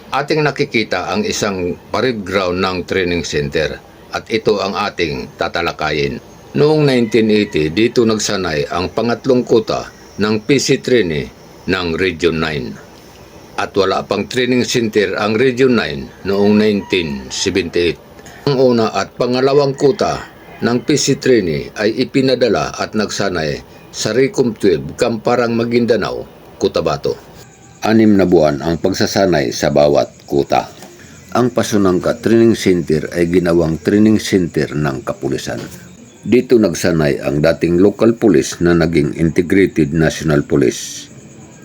Ating nakikita ang isang parade ground ng training center at ito ang ating tatalakayin. Noong 1980, dito nagsanay ang pangatlong kuta ng PC trainee ng Region 9. At wala pang training center ang Region 9 noong 1978. Ang una at pangalawang kuta ng PC trainee ay ipinadala at nagsanay sa Recom 12, Kamparang, Maguindanao, Cotabato. 6 na buwan ang pagsasanay sa bawat kuta. Ang Pasunangka Training Center ay ginawang training center ng kapulisan. Dito nagsanay ang dating local police na naging Integrated National Police.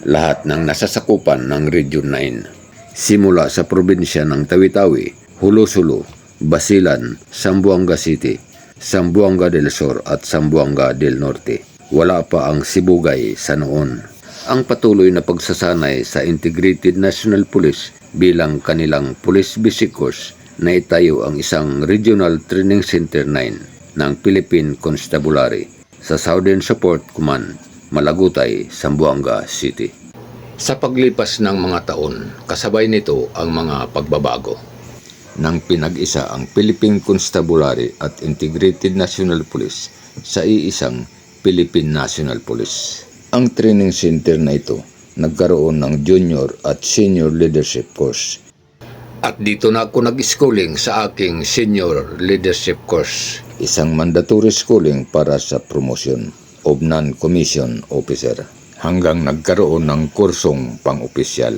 Lahat ng nasasakupan ng Region 9. Simula sa probinsya ng Tawi-Tawi, Hulo-Sulo, Basilan, Zamboanga City, Zamboanga del Sur at Zamboanga del Norte. Wala pa ang Sibugay sa noon. Ang patuloy na pagsasanay sa Integrated National Police bilang kanilang Police Basic Course na itayo ang isang Regional Training Center 9 ng Philippine Constabulary sa Southern Support Command, Malagutay, Zamboanga City. Sa paglipas ng mga taon, kasabay nito ang mga pagbabago. Nang pinag-isa ang Philippine Constabulary at Integrated National Police sa iisang Philippine National Police. Ang training center na ito nagkaroon ng junior at senior leadership course. At dito na ako nag-schooling sa aking senior leadership course. Isang mandatory schooling para sa promotion of non-commissioned officer. Hanggang nagkaroon ng kursong pang-opisyal.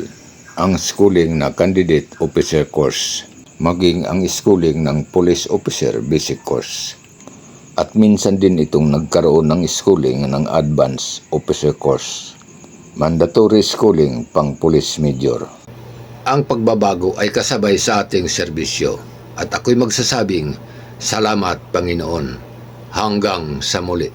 Ang schooling na candidate officer course. Maging ang schooling ng police officer basic course. At minsan din itong nagkaroon ng schooling ng advanced officer course. Mandatory schooling pang police major. Ang pagbabago ay kasabay sa ating serbisyo at ako'y magsasabing, salamat Panginoon. Hanggang sa muli.